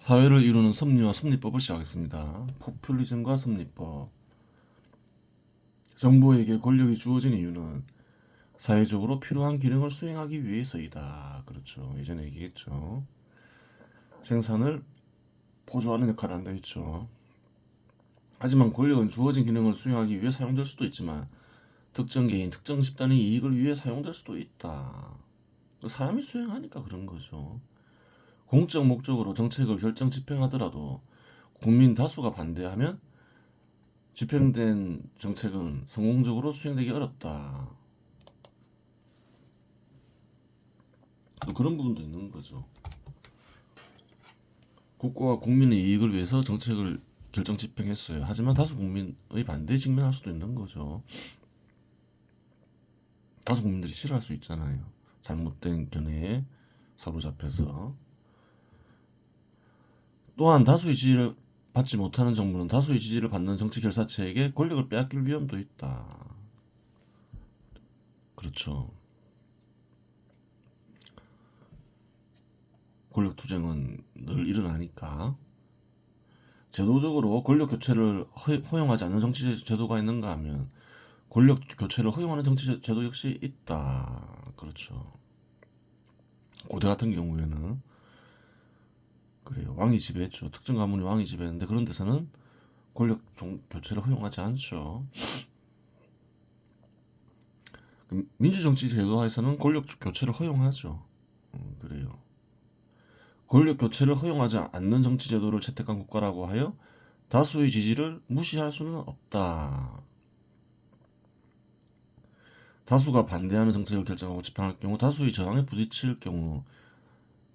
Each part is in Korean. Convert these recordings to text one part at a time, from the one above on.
사회를 이루는 섭리와 섭리법을 시작하겠습니다. 포퓰리즘과 섭리법. 정부에게 권력이 주어진 이유는 사회적으로 필요한 기능을 수행하기 위해서이다. 그렇죠. 예전에 얘기했죠. 생산을 보조하는 역할을 한다 했죠. 하지만 권력은 주어진 기능을 수행하기 위해 사용될 수도 있지만 특정 개인, 특정 집단의 이익을 위해 사용될 수도 있다. 사람이 수행하니까 그런 거죠. 공적 목적으로 정책을 결정 집행하더라도 국민 다수가 반대하면 집행된 정책은 성공적으로 수행되기 어렵다. 또 그런 부분도 있는 거죠. 국가와 국민의 이익을 위해서 정책을 결정 집행했어요. 하지만 다수 국민의 반대에 직면할 수도 있는 거죠. 다수 국민들이 싫어할 수 있잖아요. 잘못된 견해에 사로잡혀서. 또한 다수의 지지를 받지 못하는 정부는 다수의 지지를 받는 정치 결사체에게 권력을 빼앗길 위험도 있다. 그렇죠. 권력 투쟁은 늘 일어나니까. 제도적으로 권력 교체를 허용하지 않는 정치 제도가 있는가 하면 권력 교체를 허용하는 정치 제도 역시 있다. 그렇죠. 고대 같은 경우에는 그래요. 왕이 지배했죠. 특정 가문이 왕이 지배했는데 그런 데서는 권력 교체를 허용하지 않죠. 민주정치 제도하에서는 권력 교체를 허용하죠. 그래요. 권력 교체를 허용하지 않는 정치 제도를 채택한 국가라고 하여 다수의 지지를 무시할 수는 없다. 다수가 반대하는 정책을 결정하고 집행할 경우 다수의 저항에 부딪힐 경우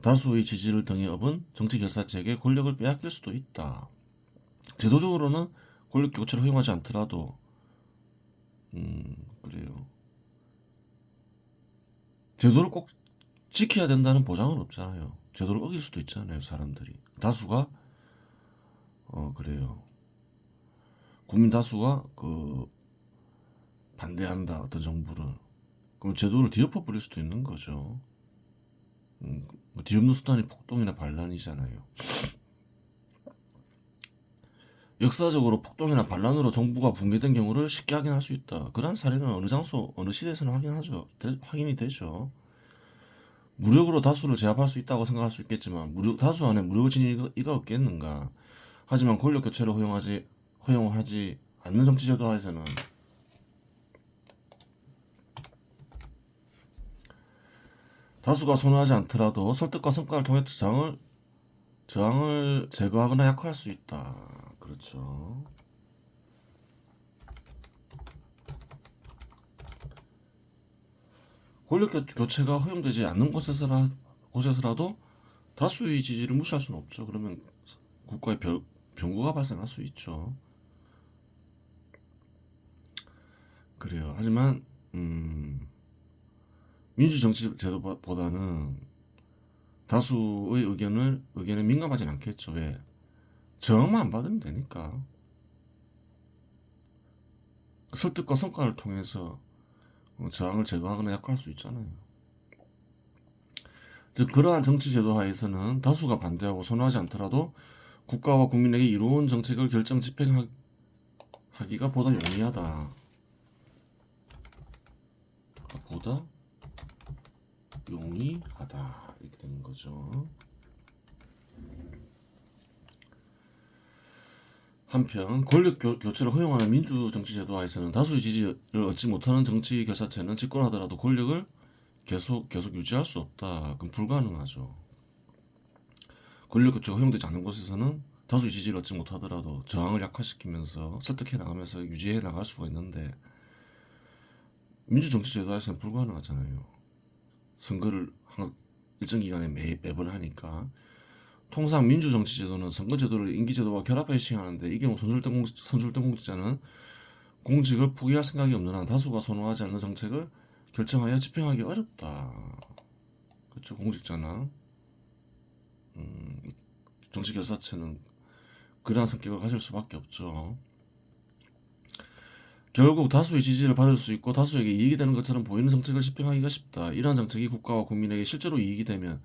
다수의 지지를 등에 업은 정치 결사체에게 권력을 빼앗길 수도 있다. 제도적으로는 권력 교체를 허용하지 않더라도 그래요. 제도를 꼭 지켜야 된다는 보장은 없잖아요. 제도를 어길 수도 있잖아요. 사람들이 다수가 그래요. 국민 다수가 반대한다 어떤 정부를 그럼 제도를 뒤엎어 버릴 수도 있는 거죠. 뒤엎는 수단이 폭동이나 반란이잖아요. 역사적으로 폭동이나 반란으로 정부가 붕괴된 경우를 쉽게 확인할 수 있다. 그러한 사례는 어느 장소, 어느 시대에서는 확인이 되죠. 무력으로 다수를 제압할 수 있다고 생각할 수 있겠지만 다수 안에 무력을 지닌 이가 없겠는가. 하지만 권력 교체를 허용하지 않는 정치 제도하에서는 다수가 선호하지 않더라도 설득과 성과를 통해 저항을 제거하거나 약화할 수 있다. 그렇죠. 권력 교체가 허용되지 않는 곳에서라도 다수의 지지를 무시할 수는 없죠. 그러면 국가의 병구가 발생할 수 있죠. 그래요. 하지만 민주정치 제도보다는 다수의 의견에 민감하진 않겠죠. 왜? 저항만 안 받으면 되니까. 설득과 성과를 통해서 저항을 제거하거나 약화할 수 있잖아요. 즉 그러한 정치 제도 하에서는 다수가 반대하고 선호하지 않더라도 국가와 국민에게 이로운 정책을 결정 집행하기가 보다 용이하다. 보다 용이하다 이렇게 되는 거죠. 한편 권력 교체를 허용하는 민주 정치 제도 하에서는 다수의 지지를 얻지 못하는 정치 결사체는 집권하더라도 권력을 계속 유지할 수 없다. 그럼 불가능하죠. 권력 교체가 허용되지 않는 곳에서는 다수의 지지를 얻지 못하더라도 저항을 약화시키면서 설득해 나가면서 유지해 나갈 수가 있는데 민주 정치 제도에서는 불가능하잖아요. 선거를 일정 기간에 매번 하니까. 통상 민주 정치 제도는 선거 제도를 임기 제도와 결합해 시행하는데 이 경우 선출된 공직자는 공직을 포기할 생각이 없는 한 다수가 선호하지 않는 정책을 결정하여 집행하기 어렵다. 그렇죠. 공직자나 정치 결사체는 그러한 성격을 가질 수밖에 없죠. 결국 다수의 지지를 받을 수 있고 다수에게 이익이 되는 것처럼 보이는 정책을 집행하기가 쉽다. 이러한 정책이 국가와 국민에게 실제로 이익이 되면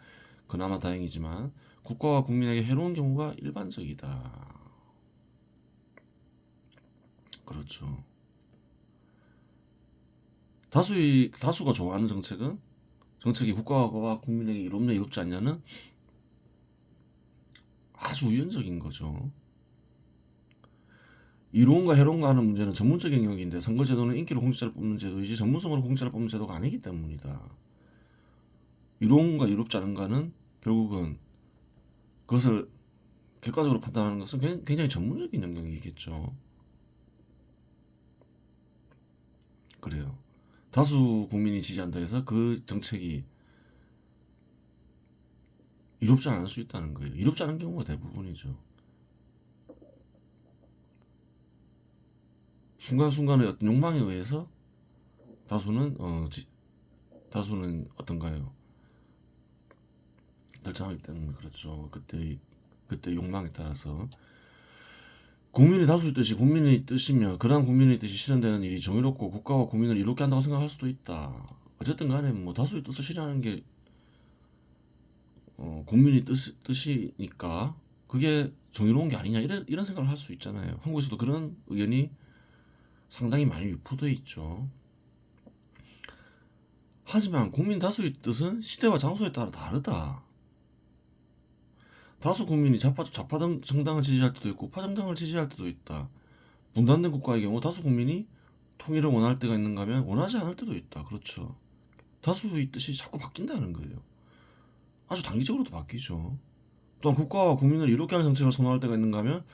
그나마 다행이지만 국가와 국민에게 해로운 경우가 일반적이다. 그렇죠. 다수가 좋아하는 정책이 국가와 국민에게 이롭냐 이롭지 않냐는 아주 우연적인 거죠. 이로운가 해로운가 하는 문제는 전문적인 영역인데 선거제도는 인기로 공직자를 뽑는 제도이지 전문성으로 공직자를 뽑는 제도가 아니기 때문이다. 이로운가 이롭지 않은가는 결국은 그것을 객관적으로 판단하는 것은 굉장히 전문적인 영역이겠죠. 그래요. 다수 국민이 지지한다 해서 그 정책이 이롭지 않을 수 있다는 거예요. 이롭지 않은 경우가 대부분이죠. 순간순간의 어떤 욕망에 의해서 다수는 어떤가요? 결정하기 때문에 그렇죠. 그때 욕망에 따라서 국민이 다수의 뜻이 국민의 뜻이며 그러한 국민의 뜻이 실현되는 일이 정의롭고 국가와 국민을 이롭게 한다고 생각할 수도 있다. 어쨌든 간에 뭐 다수의 뜻을 실현하는 게 국민의 뜻이니까 그게 정의로운 게 아니냐 이런 생각을 할 수 있잖아요. 한국에서도 그런 의견이 상당히 많이 유포되어 있죠. 하지만 국민 다수의 뜻은 시대와 장소에 따라 다르다. 다수 국민이 좌파 정당을 지지할 때도 있고 우파 정당을 지지할 때도 있다. 분단된 국가의 경우 다수 국민이 통일을 원할 때가 있는가 하면 원하지 않을 때도 있다. 그렇죠. 다수의 뜻이 자꾸 바뀐다는 거예요. 아주 단기적으로도 바뀌죠. 또한 국가와 국민을 이롭게 하는 정책을 선호할 때가 있는가 하면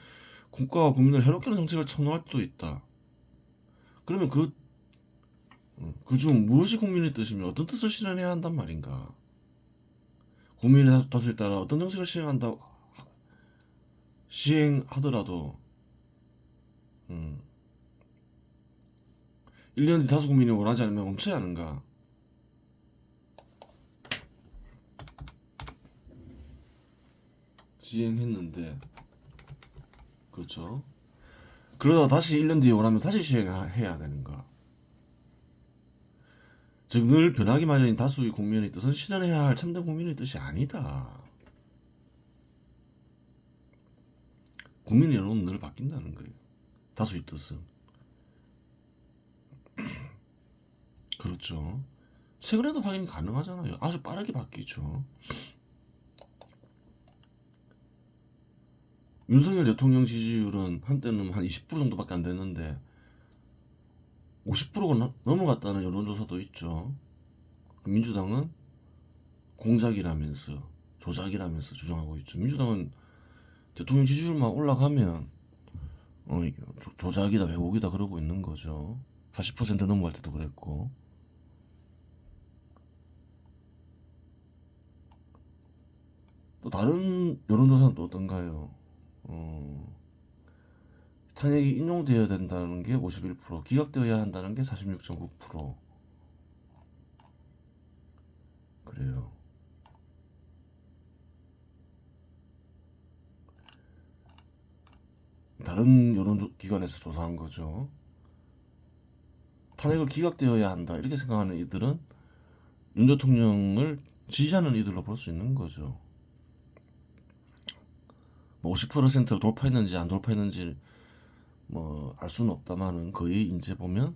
국가와 국민을 해롭게 하는 정책을 선호할 때도 있다. 그러면 그중 무엇이 국민의 뜻이며 어떤 뜻을 실현해야 한단 말인가? 국민의 다수에 따라 어떤 정책을 시행하더라도 1년 뒤 다수 국민이 원하지 않으면 멈춰야 하는가? 시행했는데 그렇죠. 그러다가 다시 1년 뒤에 원하면 다시 시행해야 되는가? 즉 늘 변하기 마련인 다수의 국민의 뜻은 실현해야 할 참된 국민의 뜻이 아니다. 국민의 여론은 늘 바뀐다는 거예요. 다수의 뜻은. 그렇죠. 최근에도 확인 가능하잖아요. 아주 빠르게 바뀌죠. 윤석열 대통령 지지율은 한때는 한 20% 정도밖에 안 됐는데 50%가 넘어갔다는 여론조사도 있죠. 민주당은 공작이라면서 조작이라면서 주장하고 있죠. 민주당은 대통령 지지율만 올라가면 조작이다 왜곡이다 그러고 있는 거죠. 40% 넘어갈 때도 그랬고. 또 다른 여론조사는 또 어떤가요? 탄핵이 인용되어야 된다는 게 51%, 기각되어야 한다는 게 46.9%. 그래요. 다른 여론기관에서 조사한 거죠. 탄핵을 기각되어야 한다 이렇게 생각하는 이들은 윤 대통령을 지지하는 이들로 볼 수 있는 거죠. 50%를 돌파했는지 안 돌파했는지 뭐 알 수는 없다만은 거의 이제 보면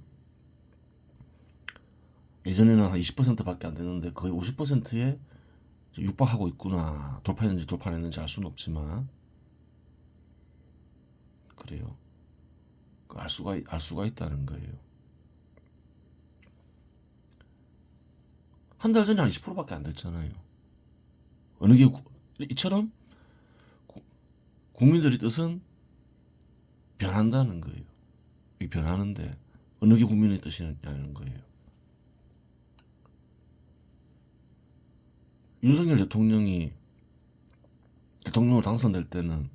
예전에는 한 20%밖에 안 되는데 거의 50%에 육박하고 있구나. 돌파했는지 돌파했는지 알 수는 없지만 그래요. 알 수가 있다는 거예요. 한 달 전에 한 20%밖에 안 됐잖아요. 어느 게 이처럼 국민들의 뜻은 변한다는 거예요. 변하는데 어느 게 국민의 뜻이냐는 거예요. 윤석열 대통령이 대통령으로 당선될 때는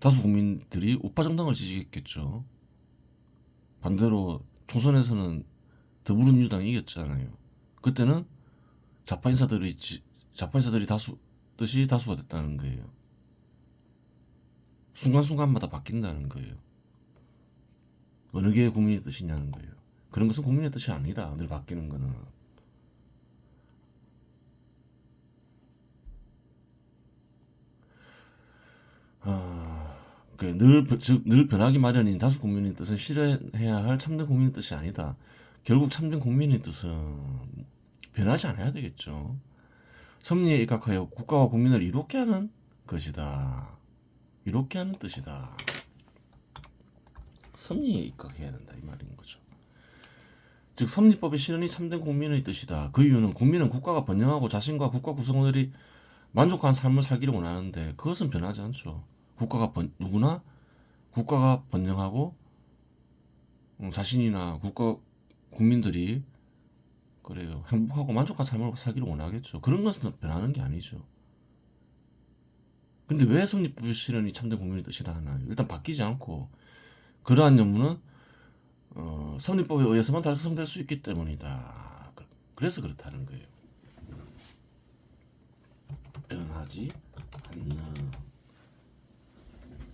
다수 국민들이 우파 정당을 지지했겠죠. 반대로 총선에서는 더불어민주당이 이겼잖아요. 그때는 좌파 인사들이 뜻이 다수가 됐다는 거예요. 순간순간마다 바뀐다는 거예요. 어느 게 국민의 뜻이냐는 거예요. 그런 것은 국민의 뜻이 아니다. 늘 바뀌는 거는. 늘 변하기 마련인 다수 국민의 뜻은 실현해야 할 참된 국민의 뜻이 아니다. 결국 참된 국민의 뜻은 변하지 않아야 되겠죠. 섭리에 입각하여 국가와 국민을 이롭게 하는 것이다. 이롭게 하는 뜻이다. 섭리에 입각해야 된다 이 말인 거죠. 즉 섭리법의 실현이 참된 국민의 뜻이다. 그 이유는 국민은 국가가 번영하고 자신과 국가 구성원들이 만족한 삶을 살기를 원하는데 그것은 변하지 않죠. 누구나 국가가 번영하고 자신이나 국민들이 그래요. 행복하고 만족한 삶을 살기를 원하겠죠. 그런 것은 변하는 게 아니죠. 근데 왜 섭리법의 실현이 참된 국민의 뜻이라 하나요? 일단 바뀌지 않고 그러한 연문은 섭리법에 의해서만 달성될 수 있기 때문이다. 그래서 그렇다는 거예요. 변하지 않는.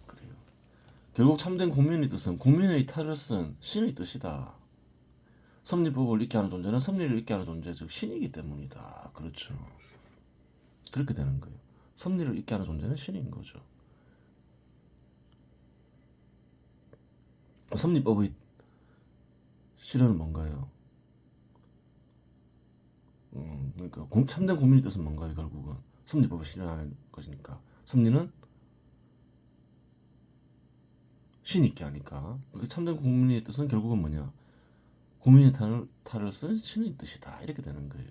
그래요. 결국 참된 국민의 뜻은 국민의 탈을 쓴 신의 뜻이다. 섭리법을 있게 하는 존재는 섭리를 있게 하는 존재, 즉 신이기 때문이다. 그렇죠. 그렇게 되는 거예요. 섭리를 있게 하는 존재는 신인 거죠. 섭리법의 실현은 뭔가요? 그러니까 참된 국민의 뜻은 뭔가요? 결국은 섭리법을 실현하는 것이니까 섭리는 신이 있게 하니까 참된 국민의 뜻은 결국은 뭐냐? 국민의 탈을 쓴 신의 뜻이다. 이렇게 되는 거예요.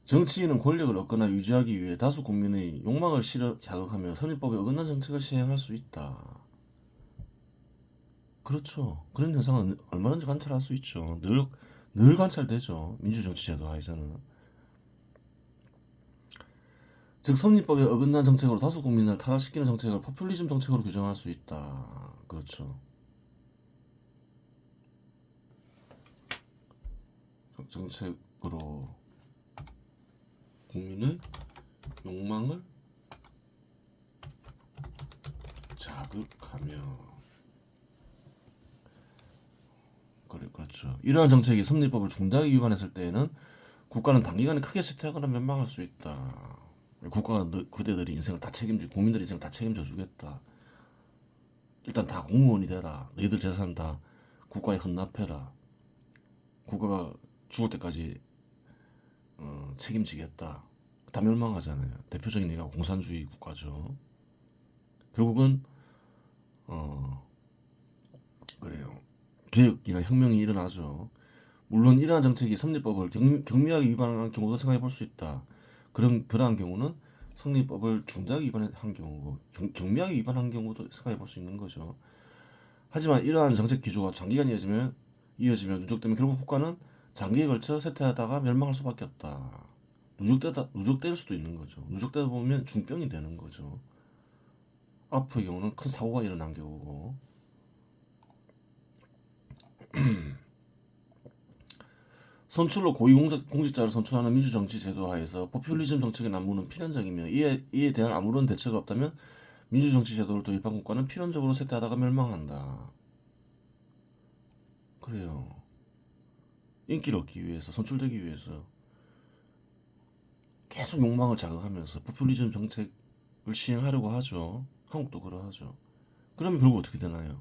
정치인은 권력을 얻거나 유지하기 위해 다수 국민의 욕망을 자극하며 섭리법에 어긋난 정책을 시행할 수 있다. 그렇죠. 그런 현상은 얼마든지 관찰할 수 있죠. 늘 관찰되죠. 민주정치 제도 하에서는. 즉 섭리법에 어긋난 정책으로 다수 국민을 타락시키는 정책을 포퓰리즘 정책으로 규정할 수 있다. 그렇죠. 정책으로 국민의 욕망을 자극하며 그렇죠. 이러한 정책이 섭리법을 중대하게 위반했을 때에는 국가는 단기간에 크게 쇠퇴하거나 멸망할 수 있다. 국가가 그대들의 인생을 다 국민들의 인생을 다 책임져 주겠다. 일단 다 공무원이 되라. 너희들 재산 다 국가에 헌납해라. 국가가 죽을 때까지 책임지겠다. 다 멸망하잖아요. 대표적인 예가 공산주의 국가죠. 결국은 그래요. 개혁이나 혁명이 일어나죠. 물론 이러한 정책이 섭리법을 경미하게 위반하는 경우도 생각해 볼 수 있다. 그러한 경우는 섭리법을 중대하게 위반한 경우고 경미하게 위반한 경우도 생각해 볼 수 있는 거죠. 하지만 이러한 정책 기조가 장기간 이어지면 누적되면 결국 국가는 장기에 걸쳐 쇠퇴하다가 멸망할 수밖에 없다. 누적될 수도 있는 거죠. 누적되다 보면 중병이 되는 거죠. 아프의 경우는 큰 사고가 일어난 경우고 선출로 고위공직자를 선출하는 민주정치 제도 하에서 포퓰리즘 정책의 난무는 필연적이며 이에 대한 아무런 대처가 없다면 민주정치 제도를 도입한 국가는 필연적으로 쇠퇴하다가 멸망한다. 그래요. 인기를 얻기 위해서, 선출되기 위해서 계속 욕망을 자극하면서 포퓰리즘 정책을 시행하려고 하죠. 한국도 그러하죠. 그러면 결국 어떻게 되나요?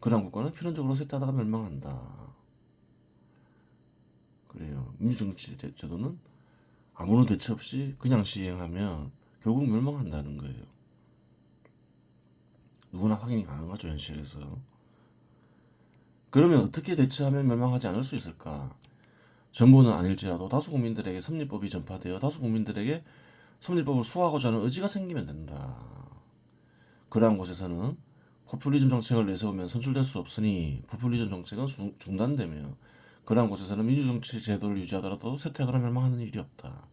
그러한 국가는 필연적으로 쇠퇴하다가 멸망한다. 그래요. 민주정치 제도는 아무런 대체 없이 그냥 시행하면 결국 멸망한다는 거예요. 누구나 확인이 가능하죠, 현실에서. 그러면 어떻게 대처하면 멸망하지 않을 수 있을까? 전부는 아닐지라도 다수 국민들에게 섭리법이 전파되어 다수 국민들에게 섭리법을 수호하고자 하는 의지가 생기면 된다. 그러한 곳에서는 포퓰리즘 정책을 내세우면 선출될 수 없으니 포퓰리즘 정책은 중단되며 그러한 곳에서는 민주정치 제도를 유지하더라도 쇠퇴하거나 멸망하는 일이 없다.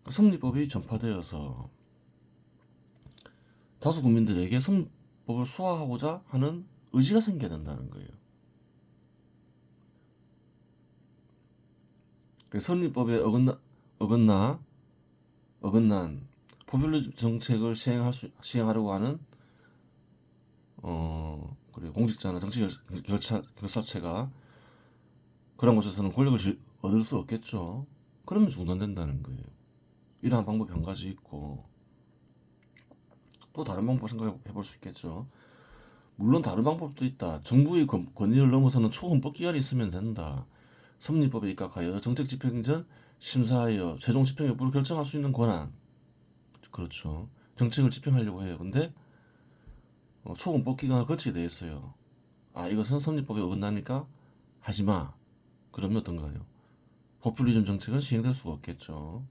섭리법이 전파되어서 다수 국민들에게 섭리법을 수호하고자 하는 의지가 생겨야 된다는 거예요. 섭리법에 어긋난 포퓰리즘 정책을 시행하려고 하는 그래 공직자나 정치 결사체가 그런 곳에서는 권력을 얻을 수 없겠죠. 그러면 중단된다는 거예요. 이러한 방법이 한 가지 있고, 또 다른 방법 생각해 볼 수 있겠죠. 물론 다른 방법도 있다. 정부의 권위를 넘어서는 초헌법 기관이 있으면 된다. 섭리법에 입각하여 정책 집행 전 심사하여 최종 집행 여부를 결정할 수 있는 권한. 그렇죠. 정책을 집행하려고 해요. 근데 초헌법 기관을 거치게 돼 있어요. 아, 이것은 섭리법에 어긋나니까 하지 마. 그러면 어떤가요? 포퓰리즘 정책은 시행될 수가 없겠죠.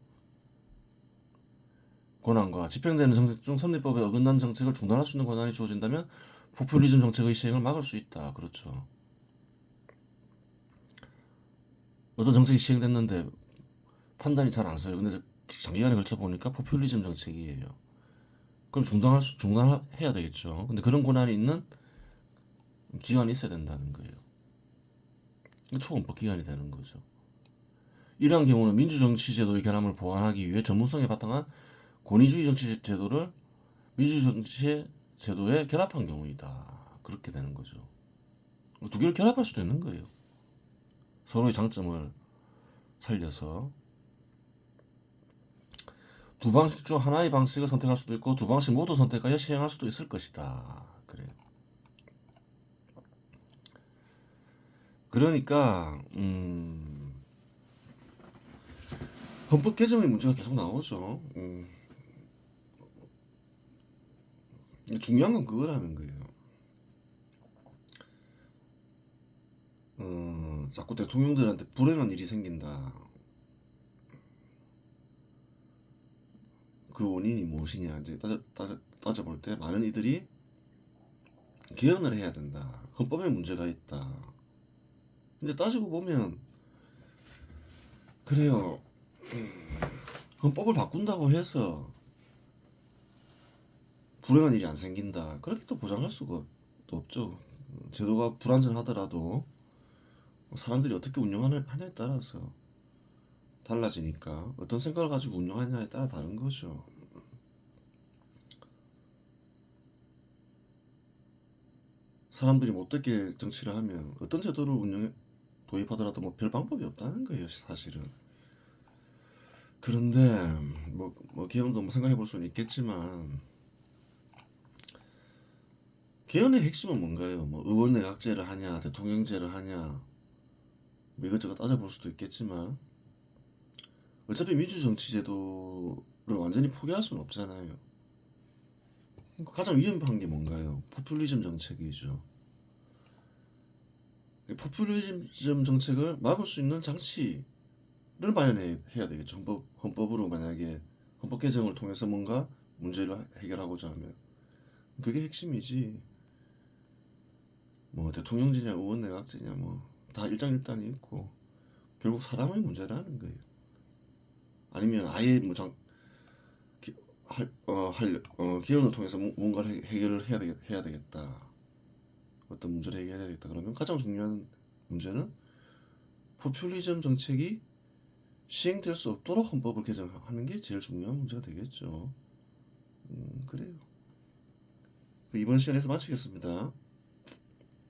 권한과 집행되는 정책 중 섭리법에 어긋난 정책을 중단할 수 있는 권한이 주어진다면 포퓰리즘 정책의 시행을 막을 수 있다. 그렇죠. 어떤 정책이 시행됐는데 판단이 잘 안 서요. 근데 장기간에 걸쳐 보니까 포퓰리즘 정책이에요. 그럼 중단해야 되겠죠. 근데 그런 권한이 있는 기관이 있어야 된다는 거예요. 초헌법 기관이 되는 거죠. 이러한 경우는 민주정치제도의 결함을 보완하기 위해 전문성에 바탕한 권위주의 정치제도를 민주주의 정치제도에 결합한 경우이다. 그렇게 되는 거죠. 두 개를 결합할 수도 있는 거예요. 서로의 장점을 살려서 두 방식 중 하나의 방식을 선택할 수도 있고 두 방식 모두 선택하여 시행할 수도 있을 것이다. 그래요. 그러니까 헌법 개정의 문제가 계속 나오죠. 중요한 건 그거라는 거예요. 자꾸 대통령들한테 불행한 일이 생긴다. 그 원인이 무엇이냐 이제 따져볼 때 많은 이들이 개헌을 해야 된다. 헌법에 문제가 있다. 근데 따지고 보면 그래요. 헌법을 바꾼다고 해서 불행한 일이 안 생긴다. 그렇게 또 보장할 수가 또 없죠. 제도가 불완전하더라도 사람들이 어떻게 운영하냐에 따라서 달라지니까 어떤 생각을 가지고 운영하냐에 따라 다른 거죠. 사람들이 못되게 정치를 하면 어떤 제도를 도입하더라도 뭐 별 방법이 없다는 거예요, 사실은. 그런데 뭐 개헌도 뭐 생각해 볼 수는 있겠지만 개헌의 핵심은 뭔가요? 뭐 의원 내각제를 하냐, 대통령제를 하냐, 뭐 이것저것 따져볼 수도 있겠지만 어차피 민주정치제도를 완전히 포기할 수는 없잖아요. 가장 위험한 게 뭔가요? 포퓰리즘 정책이죠. 포퓰리즘 정책을 막을 수 있는 장치를 마련해야 되겠죠. 헌법으로 만약에 헌법 개정을 통해서 뭔가 문제를 해결하고자 하면 그게 핵심이지. 뭐 대통령제냐 의원 내각제냐 뭐 다 일장일단이 있고 결국 사람의 문제라는 거예요. 아니면 아예 뭐 개헌을 통해서 뭔가를 해결을 해야 되겠다. 어떤 문제를 해결해야 되겠다. 그러면 가장 중요한 문제는 포퓰리즘 정책이 시행될 수 없도록 헌법을 개정하는 게 제일 중요한 문제가 되겠죠. 그래요. 이번 시간에서 마치겠습니다.